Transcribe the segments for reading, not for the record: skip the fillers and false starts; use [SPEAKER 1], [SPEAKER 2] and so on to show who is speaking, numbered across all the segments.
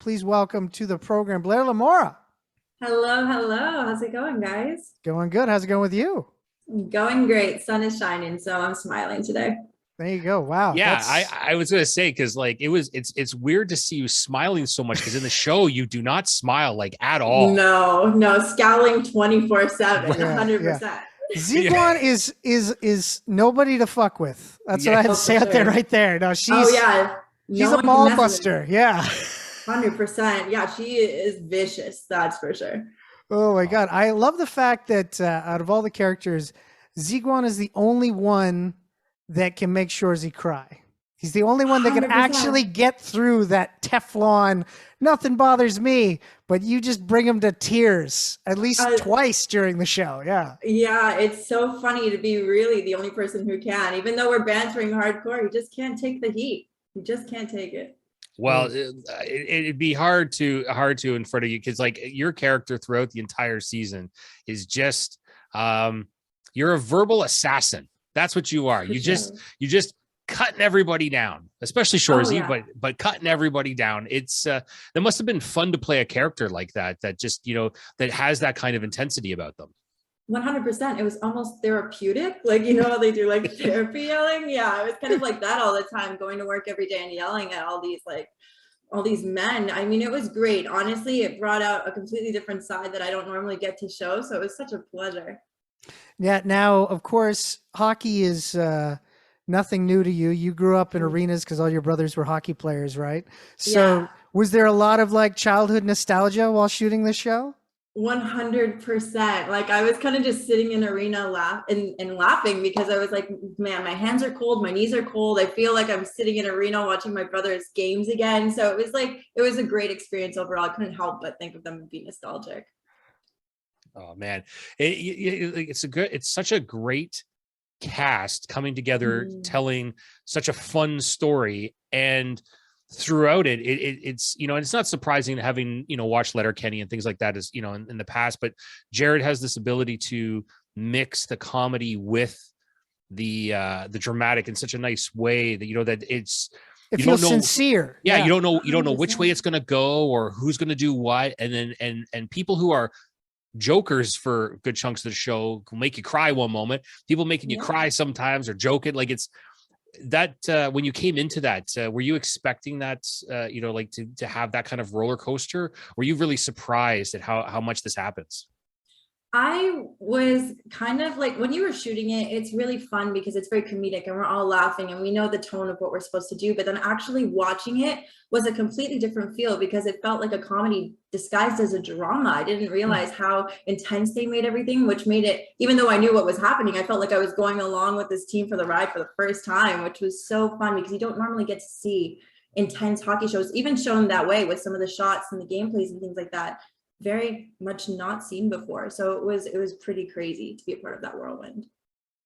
[SPEAKER 1] please welcome to the program, Blair Lamora.
[SPEAKER 2] Hello, hello. How's it going, guys?
[SPEAKER 1] Going good. How's it going with you?
[SPEAKER 2] Going great. Sun is shining, so I'm smiling today.
[SPEAKER 1] There you go. Wow.
[SPEAKER 3] Yeah, I was gonna say, because like it's weird to see you smiling so much, because in the show you do not smile like at all.
[SPEAKER 2] No, scowling 24/7,
[SPEAKER 1] Yeah,
[SPEAKER 2] 100%.
[SPEAKER 1] Ziguan is nobody to fuck with. That's what I had to say out there right there. No, she's she's a ball buster. Yeah.
[SPEAKER 2] 100%. Yeah, she is vicious. That's for sure.
[SPEAKER 1] Oh my God. I love the fact that out of all the characters, Ziguan is the only one that can make Shoresy cry. He's the only one that can
[SPEAKER 2] 100%.
[SPEAKER 1] actually get through that Teflon, nothing bothers me, but you just bring him to tears at least twice during the show. Yeah.
[SPEAKER 2] Yeah, it's so funny to be really the only person who can. Even though we're bantering hardcore, he just can't take the heat. He just can't take it.
[SPEAKER 3] Well, it'd be hard to in front of you, because like your character throughout the entire season is just you're a verbal assassin. That's what you are. You just cutting everybody down, especially Shoresy, but cutting everybody down. It's that must have been fun to play a character like that just, that has that kind of intensity about them.
[SPEAKER 2] 100%. It was almost therapeutic. Like, how they do like therapy yelling. Yeah, it was kind of like that all the time, going to work every day and yelling at all these men. I mean, it was great. Honestly, it brought out a completely different side that I don't normally get to show. So it was such a pleasure.
[SPEAKER 1] Yeah. Now, of course, hockey is nothing new to you. You grew up in arenas because all your brothers were hockey players, right? So was there a lot of like childhood nostalgia while shooting the show?
[SPEAKER 2] 100%. Like, I was kind of just sitting in arena and laughing, because I was like, man, my hands are cold, my knees are cold. I feel like I'm sitting in arena watching my brother's games again. So it was a great experience overall. I couldn't help but think of them and be nostalgic.
[SPEAKER 3] Oh man, it's such a great cast coming together, telling such a fun story, and throughout it's it's not surprising, having watched Letterkenny and things like that, as in the past, but Jared has this ability to mix the comedy with the dramatic in such a nice way that that
[SPEAKER 1] it feels sincere.
[SPEAKER 3] Yeah, you don't know which way it's going to go or who's going to do what, and then and people who are jokers for good chunks of the show will make you cry one moment, people making you cry sometimes, or joking. Like, it's that when you came into that, were you expecting that like to have that kind of roller coaster? Were you really surprised at how much this happens?
[SPEAKER 2] I was kind of like, when you were shooting it, it's really fun because it's very comedic and we're all laughing and we know the tone of what we're supposed to do. But then actually watching it was a completely different feel, because it felt like a comedy disguised as a drama. I didn't realize how intense they made everything, which made it, even though I knew what was happening, I felt like I was going along with this team for the ride for the first time, which was so fun because you don't normally get to see intense hockey shows, even shown that way with some of the shots and the gameplays and things like that. Very much not seen before. So it was pretty crazy to be a part of that whirlwind.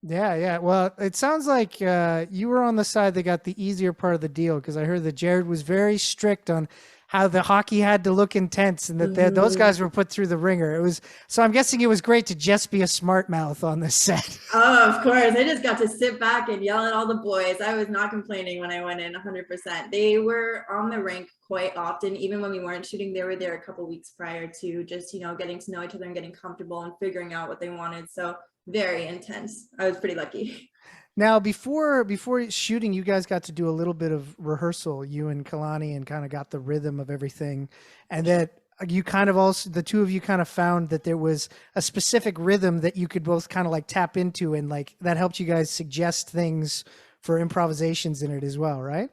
[SPEAKER 1] Yeah. Well, it sounds like you were on the side that got the easier part of the deal, because I heard that Jared was very strict on how the hockey had to look intense, and that those guys were put through the ringer. So I'm guessing it was great to just be a smart mouth on this set.
[SPEAKER 2] Oh, of course. I just got to sit back and yell at all the boys. I was not complaining when I went in. 100%. They were on the rink quite often. Even when we weren't shooting, they were there a couple weeks prior to just, getting to know each other and getting comfortable and figuring out what they wanted. So very intense. I was pretty lucky.
[SPEAKER 1] Now, before shooting, you guys got to do a little bit of rehearsal, you and Kalani, and kind of got the rhythm of everything. And that you kind of also, the two of you kind of found that there was a specific rhythm that you could both kind of like tap into, and like that helped you guys suggest things for improvisations in it as well, right?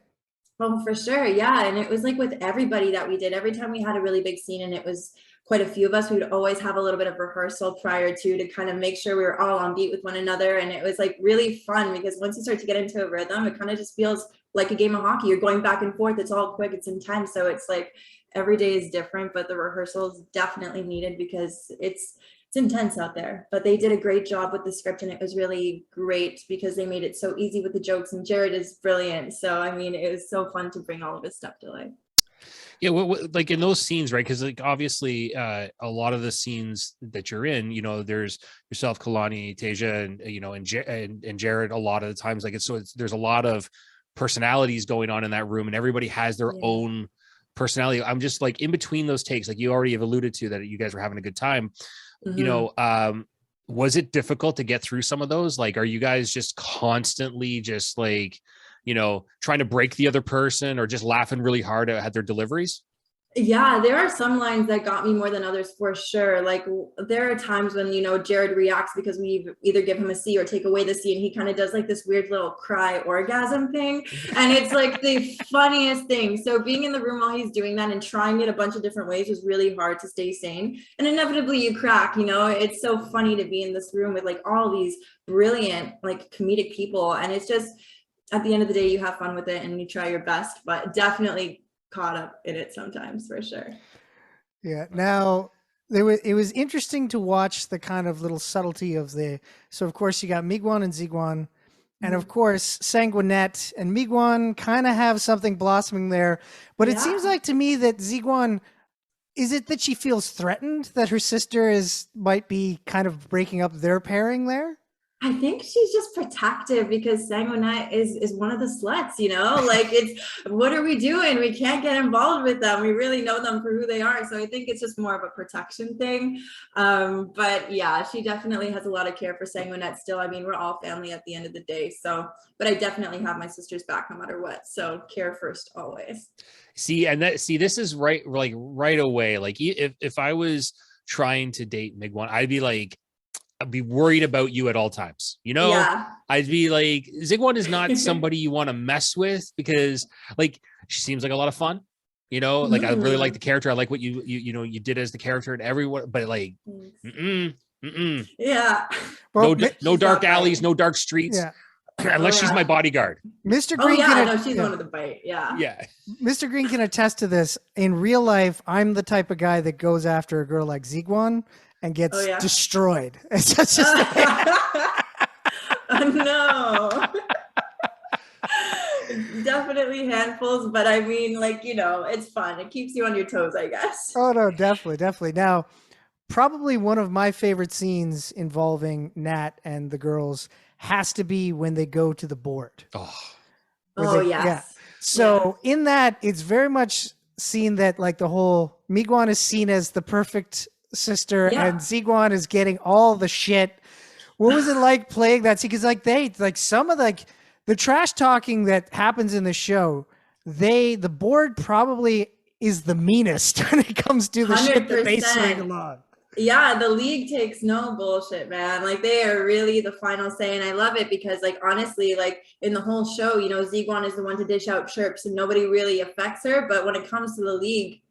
[SPEAKER 2] Oh, for sure. Yeah. And it was like with everybody that we did, every time we had a really big scene and it was quite a few of us, we would always have a little bit of rehearsal prior to kind of make sure we were all on beat with one another. And it was like really fun, because once you start to get into a rhythm, it kind of just feels like a game of hockey. You're going back and forth. It's all quick. It's intense. So it's like every day is different, but the rehearsal is definitely needed because it's intense out there. But they did a great job with the script, and it was really great because they made it so easy with the jokes, and Jared is brilliant. So, I mean, it was so fun to bring all of his stuff to life.
[SPEAKER 3] Yeah, well, like in those scenes, right? Because like obviously, a lot of the scenes that you're in, there's yourself, Kalani, Tasia, and Jared. A lot of the times, like there's a lot of personalities going on in that room, and everybody has their own personality. I'm just like in between those takes, like you already have alluded to that you guys were having a good time. You know, was it difficult to get through some of those? Like, are you guys just constantly just like, you know, trying to break the other person or just laughing really hard at their deliveries?
[SPEAKER 2] Yeah, there are some lines that got me more than others for sure. Like there are times when, you know, Jared reacts because we either give him a C or take away the C, and he kind of does like this weird little cry orgasm thing. And it's like the funniest thing. So being in the room while he's doing that and trying it a bunch of different ways was really hard to stay sane. And inevitably you crack, you know, it's so funny to be in this room with like all these brilliant, like comedic people. And it's just, at the end of the day, you have fun with it and you try your best, but definitely caught up in it sometimes for sure.
[SPEAKER 1] Yeah. Now it was interesting to watch the kind of little subtlety of so of course you got Miguan and Ziguan, and of course Sanguinette and Miguan kind of have something blossoming there, but it seems like to me that Ziguan, is it that she feels threatened that her sister might be kind of breaking up their pairing there?
[SPEAKER 2] I think she's just protective because Sanguinette is one of the sluts, you know, like it's, what are we doing? We can't get involved with them. We really know them for who they are. So I think it's just more of a protection thing. But yeah, she definitely has a lot of care for Sanguinette still. I mean, we're all family at the end of the day. So, but I definitely have my sister's back no matter what. So care first always.
[SPEAKER 3] This is right, like right away. Like if I was trying to date Miguan, I'd be worried about you at all times. You know, I'd be like, Ziguan is not somebody you want to mess with because like, she seems like a lot of fun, you know, like I really like the character. I like what you know, you did as the character and everyone, but like,
[SPEAKER 2] yeah.
[SPEAKER 1] Well,
[SPEAKER 3] no dark alleys, no dark streets.
[SPEAKER 1] Yeah.
[SPEAKER 3] Unless she's my bodyguard.
[SPEAKER 1] Mr. Green
[SPEAKER 2] she's one of the bite. Yeah.
[SPEAKER 1] Mr. Green can attest to this. In real life, I'm the type of guy that goes after a girl like Ziguan and gets destroyed. It's just
[SPEAKER 2] oh, no. Definitely handfuls, but I mean, like, you know, it's fun. It keeps you on your toes, I guess.
[SPEAKER 1] Oh no, definitely. Now, probably one of my favorite scenes involving Nat and the girls has to be when they go to the board.
[SPEAKER 2] Yes.
[SPEAKER 1] Yeah. So in that, it's very much seen that like the whole Miguan is seen as the perfect sister and Ziguan is getting all the shit. What was it like playing that scene? Because like some of the trash talking that happens in the show, the board probably is the meanest when it comes to the 100%. Shit that they swing along.
[SPEAKER 2] Yeah, the league takes no bullshit, man. Like they are really the final say, and I love it because, like, honestly, like in the whole show, you know, Ziguan is the one to dish out chirps, and nobody really affects her. But when it comes to the league,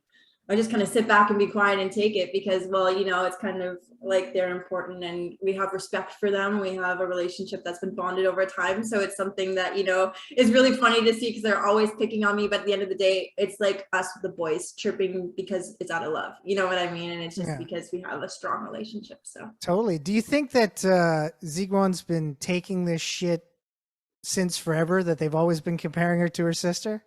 [SPEAKER 2] I just kind of sit back and be quiet and take it because, well, you know, it's kind of like they're important and we have respect for them. We have a relationship that's been bonded over time. So it's something that, you know, is really funny to see because they're always picking on me. But at the end of the day, it's like us, the boys, chirping because it's out of love. You know what I mean? And it's just because we have a strong relationship. So
[SPEAKER 1] totally. Do you think that Ziguan's been taking this shit since forever, that they've always been comparing her to her sister?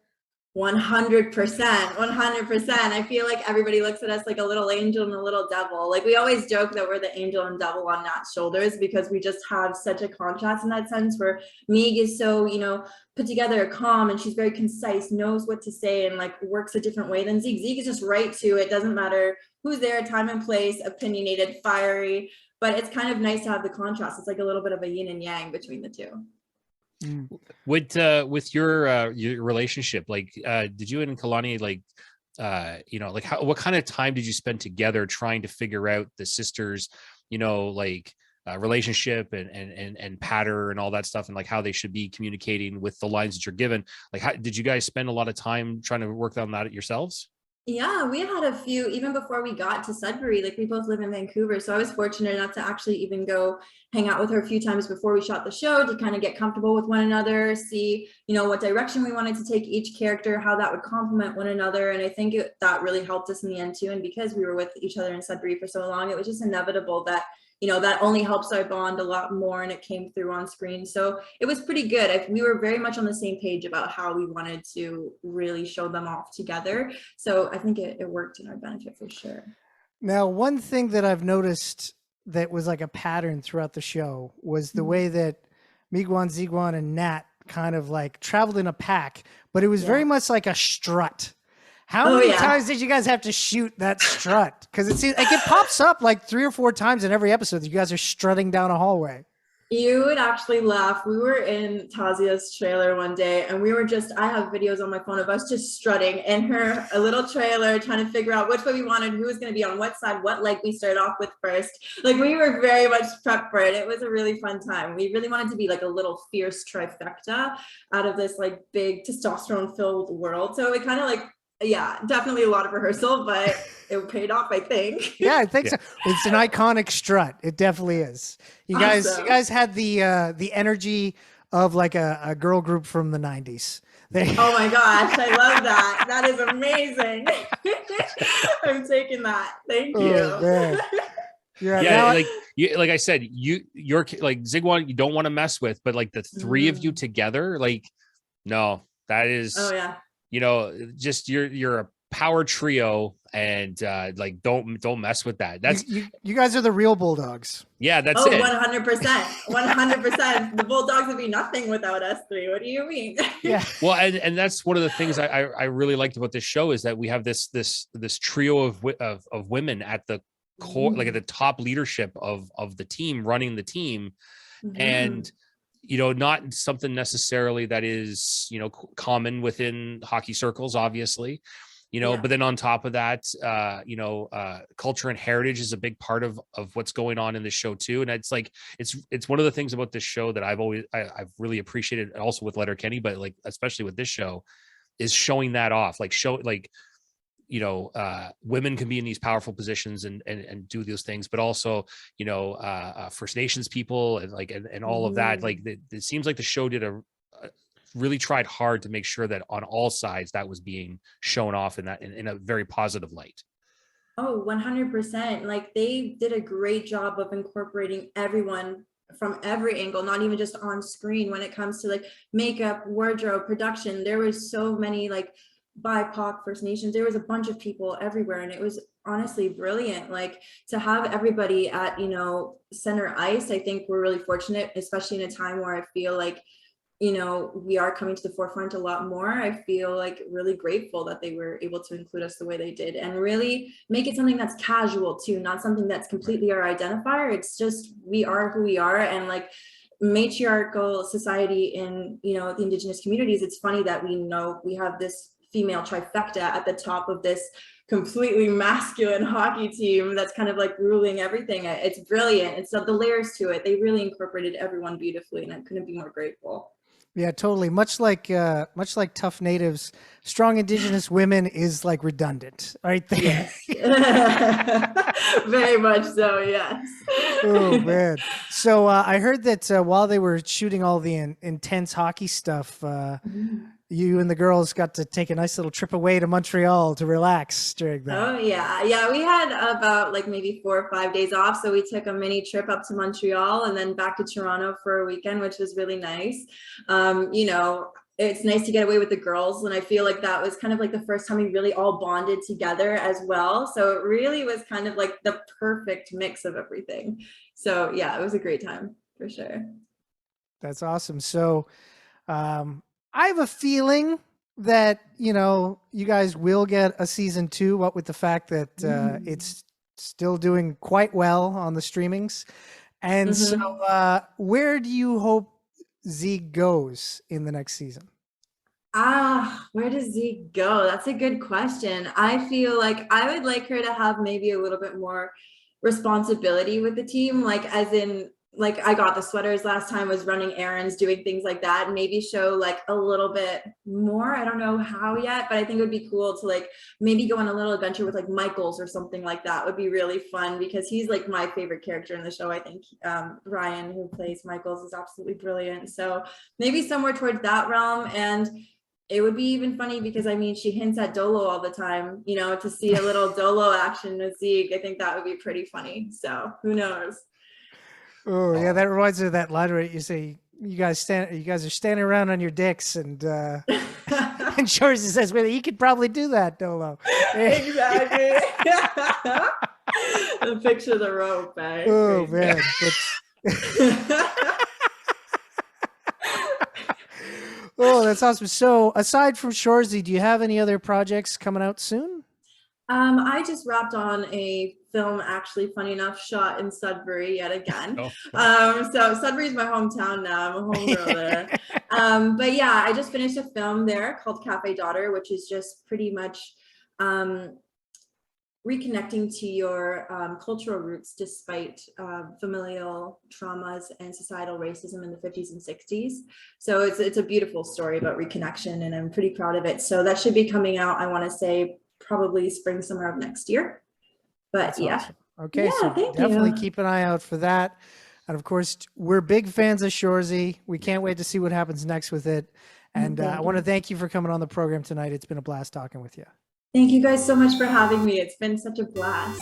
[SPEAKER 2] 100%. I feel like everybody looks at us like a little angel and a little devil. Like we always joke that we're the angel and devil on Nat's shoulders because we just have such a contrast in that sense where Meg is so, you know, put together, calm, and she's very concise, knows what to say, and like works a different way than Zeke. Zeke is just right to it. Doesn't matter who's there, time and place, opinionated, fiery, but it's kind of nice to have the contrast. It's like a little bit of a yin and yang between the two.
[SPEAKER 3] With your relationship, like did you and Kalani like you know, like what kind of time did you spend together trying to figure out the sisters, you know, like relationship and pattern and all that stuff, and like how they should be communicating with the lines that you're given? Like how did you guys spend a lot of time trying to work on that yourselves?
[SPEAKER 2] Yeah, we had a few, even before we got to Sudbury, like we both live in Vancouver. So I was fortunate enough to actually even go hang out with her a few times before we shot the show to kind of get comfortable with one another, see, you know, what direction we wanted to take each character, how that would complement one another. And I think that really helped us in the end too. And because we were with each other in Sudbury for so long, it was just inevitable that, you know, that only helps our bond a lot more, and it came through on screen. So it was pretty good. We were very much on the same page about how we wanted to really show them off together. So I think it worked in our benefit for sure.
[SPEAKER 1] Now, one thing that I've noticed that was like a pattern throughout the show was the way that Miguan, Ziguan, and Nat kind of like traveled in a pack, but it was very much like a strut. How
[SPEAKER 2] Oh,
[SPEAKER 1] many
[SPEAKER 2] yeah.
[SPEAKER 1] times did you guys have to shoot that strut? Because it pops up like 3 or 4 times in every episode that you guys are strutting down a hallway.
[SPEAKER 2] You would actually laugh. We were in Tazia's trailer one day and we were I have videos on my phone of us just strutting in a little trailer, trying to figure out which way we wanted, who was going to be on what side, what leg we started off with first. Like, we were very much prepped for it. It was a really fun time. We really wanted to be like a little fierce trifecta out of this like big testosterone filled world. So it kind of like, yeah, definitely a lot of rehearsal, but it paid off, I think.
[SPEAKER 1] Yeah, I think so. It's an iconic strut. It definitely is. You guys had the energy of like a girl group from the 90s.
[SPEAKER 2] Oh my gosh, I love that. That is amazing. I'm taking that. Thank you.
[SPEAKER 1] Oh, man.
[SPEAKER 3] Yeah, like I said, you're like Zigwan, you don't want to mess with, but like the 3 of you together, like, no, that is,
[SPEAKER 2] oh yeah,
[SPEAKER 3] just you're a power trio, and like don't mess with that. That's
[SPEAKER 1] you guys are the real Bulldogs.
[SPEAKER 3] Yeah, that's it.
[SPEAKER 2] 100%. 100%. The Bulldogs would be nothing without us 3. What do you mean?
[SPEAKER 1] Yeah.
[SPEAKER 3] Well, and that's one of the things I really liked about this show, is that we have this trio of women at the core, like at the top leadership of the team, running the team. And not something necessarily that is common within hockey circles, obviously, but then on top of that, culture and heritage is a big part of what's going on in the show too. And it's like it's one of the things about this show that I've really appreciated, also with Letterkenny, but like especially with this show, is showing that off, like women can be in these powerful positions and do those things, but also, First Nations people and all of that. Like it seems like the show really tried hard to make sure that on all sides that was being shown off in a very positive light.
[SPEAKER 2] Oh, 100%. Like, they did a great job of incorporating everyone from every angle, not even just on screen, when it comes to like makeup, wardrobe, production. There was so many like BIPOC, First Nations, there was a bunch of people everywhere, and it was honestly brilliant. Like, to have everybody at center ice, I think we're really fortunate, especially in a time where I feel like we are coming to the forefront a lot more. I feel like really grateful that they were able to include us the way they did, and really make it something that's casual too, not something that's completely our identifier. It's just, we are who we are. And like, matriarchal society in the Indigenous communities, it's funny that we have this female trifecta at the top of this completely masculine hockey team that's kind of like ruling everything. It's brilliant. It's the layers to it. They really incorporated everyone beautifully, and I couldn't be more grateful.
[SPEAKER 1] Yeah, totally. Much like tough natives, strong Indigenous women is like redundant, right there.
[SPEAKER 2] Yes. Very much so. Yes.
[SPEAKER 1] Oh man. So I heard that while they were shooting all the intense hockey stuff, you and the girls got to take a nice little trip away to Montreal to relax during that.
[SPEAKER 2] Oh yeah. We had about like maybe 4 or 5 days off, so we took a mini trip up to Montreal and then back to Toronto for a weekend, which was really nice. It's nice to get away with the girls, and I feel like that was kind of like the first time we really all bonded together as well. So it really was kind of like the perfect mix of everything. So yeah, it was a great time for sure.
[SPEAKER 1] That's awesome. So I have a feeling that, you guys will get a season 2, what with the fact that it's still doing quite well on the streamings. And so where do you hope Zeke goes in the next season?
[SPEAKER 2] Where does Zeke go? That's a good question. I feel like I would like her to have maybe a little bit more responsibility with the team, like as in, like, I got the sweaters last time, was running errands, doing things like that, and maybe show like a little bit more. I don't know how yet, but I think it would be cool to like maybe go on a little adventure with like Michaels or something like that. Would be really fun, because he's like my favorite character in the show. I think Ryan, who plays Michaels, is absolutely brilliant. So maybe somewhere towards that realm. And it would be even funny because she hints at Dolo all the time, to see a little Dolo action with Zeke. I think that would be pretty funny. So who knows?
[SPEAKER 1] Oh yeah, that reminds me of that line where you say you guys are standing around on your dicks, and and Shoresy says, "Well, he could probably do that, Dolo."
[SPEAKER 2] Exactly. The picture the rope.
[SPEAKER 1] Oh man. Oh, that's awesome. So aside from Shoresy, do you have any other projects coming out soon?
[SPEAKER 2] I just wrapped on a film, actually, funny enough, shot in Sudbury yet again. So Sudbury is my hometown now. I'm a homegirl there. But yeah, I just finished a film there called Cafe Daughter, which is just pretty much reconnecting to your cultural roots despite familial traumas and societal racism in the 50s and 60s. So it's a beautiful story about reconnection, and I'm pretty proud of it. So that should be coming out, I want to say, probably spring, summer of next year. But
[SPEAKER 1] That's
[SPEAKER 2] yeah.
[SPEAKER 1] awesome. Okay,
[SPEAKER 2] Yeah,
[SPEAKER 1] so
[SPEAKER 2] thank
[SPEAKER 1] definitely
[SPEAKER 2] you.
[SPEAKER 1] keep an eye out for that. And of course, we're big fans of Shoresy. We can't wait to see what happens next with it. And I want to thank you for coming on the program tonight. It's been a blast talking with you.
[SPEAKER 2] Thank you guys so much for having me. It's been such a blast.